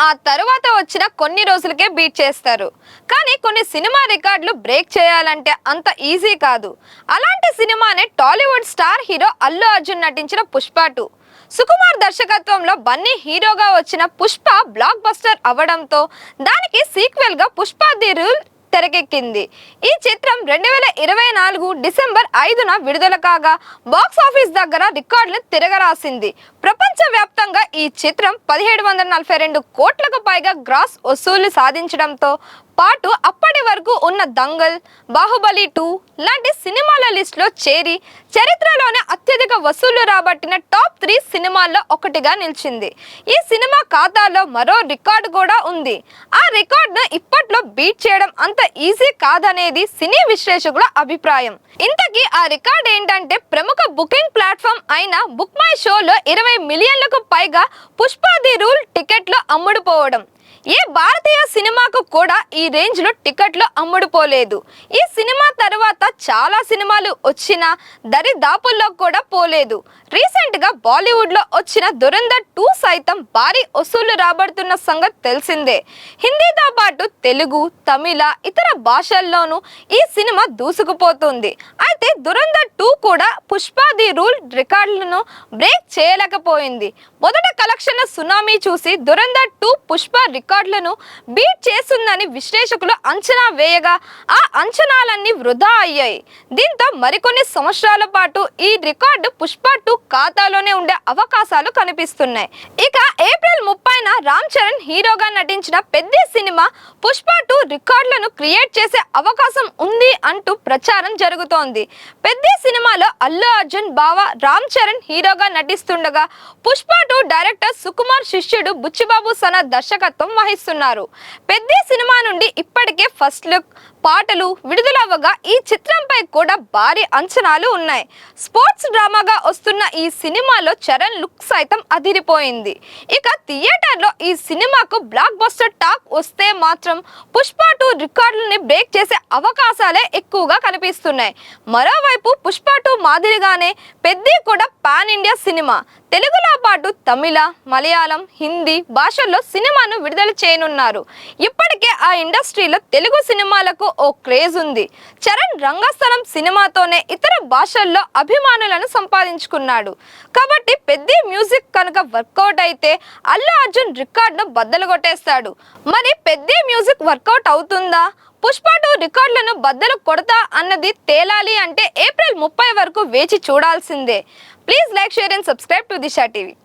ఆ తరువాత వచ్చిన కొన్ని రోజులకే బీట్ చేస్తారు. కానీ కొన్ని సినిమా రికార్డులు బ్రేక్ చేయాలంటే అంత ఈజీ కాదు. అలాంటి సినిమానే టాలీవుడ్ స్టార్ హీరో అల్లు అర్జున్ నటించిన పుష్ప 2. సుకుమార్ దర్శకత్వంలో బన్నీ హీరోగా వచ్చిన పుష్ప బ్లాక్ బస్టర్ అవ్వడంతో దానికి సీక్వెల్ గా పుష్ప ది రూల్ తెరకెక్కింది. ఈ చిత్రం 2024 డిసెంబర్ 5న విడుదల కాగా బాక్స్ ఆఫీస్ దగ్గర రికార్డులు తిరగరాసింది. ప్రపంచ వ్యాప్తంగా ఈ చిత్రం 1742 కోట్లకు పైగా గ్రాస్ వసూలు సాధించడంతో పాటు అప్పటి వరకు ఉన్న దంగల్, బాహుబలి 2 లాంటి సినిమాల లిస్టులో చేరి చరిత్రలోనే అత్యధిక వసూలు రాబట్టిన టాప్ 3 సినిమాల్లో ఒకటిగా నిలిచింది. ఈ సినిమా ఖాతాలో మరో రికార్డు కూడా ఉంది. ఆ రికార్డును ఇప్పట్లో బీట్ చేయడం అంత ఈజీ కాదనేది సినీ విశ్లేషకుల అభిప్రాయం. ఇంతకీ ఆ రికార్డ్ ఏంటంటే ప్రముఖ బుకింగ్ ప్లాట్ఫామ్ అయిన బుక్ మై షోలో 20 మిలియన్లకు పైగా పుష్ప ది రూల్ టికెట్లు అమ్ముడుపోవడం. ఏ భారతీయ సినిమాకు కూడా ఈ రేంజ్ లో టికెట్లు అమ్ముడుపోలేదు. ఈ సినిమా తర్వాత చాలా సినిమాలు వచ్చినా దరిదాపుల్లో కూడా పోలేదు. రీసెంట్ గా బాలీవుడ్ లో వచ్చిన దురంధర్ 2 సైతం భారీ వసూలు రాబడుతున్న సంగతి తెలిసిందే. హిందీతో పాటు తెలుగు, తమిళ, ఇతర భాషల్లోనూ ఈ సినిమా దూసుకుపోతుంది. అయితే దురంధర్ 2 కూడా పుష్ప ది రూల్ రికార్డులను బ్రేక్ చేయలేకపోయింది. మొదట కలెక్షన్ల సునామీ చూసి దురంధర్ 2 పుష్ప రికార్డులను బీట్ చేస్తుందని విశ్లేషకులు అంచనా వేయగా ఆ అంచనాలన్నీ వృధా అయ్యాయి. దీంతో మరికొన్ని సంవత్సరాల పాటు ఈ రికార్డు పుష్ప 2 ఖాతాలోనే ఉండే అవకాశాలు కనిపిస్తున్నాయి. ఇక ఏప్రిల్ 30న రామ్ చరణ్ హీరోగా నటించిన పెద్ది సినిమా పుష్ప 2 రికార్డులను క్రియేట్ చేసే అవకాశం ఉంది అంటూ ప్రచారం జరుగుతోంది. పెద్ది సినిమాలో అల్లు అర్జున్ బావ రామ్ చరణ్ హీరోగా నటిస్తుండగా పుష్ప 2 డైరెక్టర్ సుకుమార్ శిష్యుడు బుచ్చిబాబు సనా దర్శకత్వం వహిస్తున్నారు. పెద్ది సినిమా నుండి ఇప్పటికే ఫస్ట్ లుక్, పాటలు విడుదలవ్వగా ఈ చిత్రంపై కూడా భారీ అంచనాలు ఉన్నాయి. స్పోర్ట్స్ డ్రామాగా వస్తున్న ఈ సినిమాలో చరణ్ లుక్ సైతం అదిరిపోయింది. ఇక థియేటర్లో ఈ సినిమాకు బ్లాక్ బస్టర్ టాక్ వస్తే మాత్రం పుష్ప 2 రికార్డులని బ్రేక్ చేసే అవకాశాలే ఎక్కువగా కనిపిస్తున్నాయి. మరోవైపు పుష్ప 2 మాదిరిగానే పెద్ది కూడా పాన్ ఇండియా సినిమా. తెలుగులో పాటు తమిళ, మలయాళం, హిందీ భాషల్లో సినిమాను విడుదల చేయనున్నారు. ఇప్పటికే ఆ ఇండస్ట్రీలో తెలుగు సినిమాలకు ఓ క్రేజ్ ఉంది. చరణ్ రంగస్థలం సినిమాతోనే ఇతర భాషల్లో అభిమానులను సంపాదించుకున్నాడు. కాబట్టి పెద్ది మ్యూజిక్ కనుక వర్కౌట్ అయితే అల్లు అర్జున్ రికార్డును బద్దలు కొట్టేస్తాడు. మరి పెద్ది మ్యూజిక్ వర్కౌట్ అవుతుందా? పుష్ప 2 రికార్డులను బద్దలు కొడతా అన్నది తేలాలి అంటే ఏప్రిల్ 30 వరకు వేచి చూడాల్సిందే. Please like, share and subscribe to Disha TV.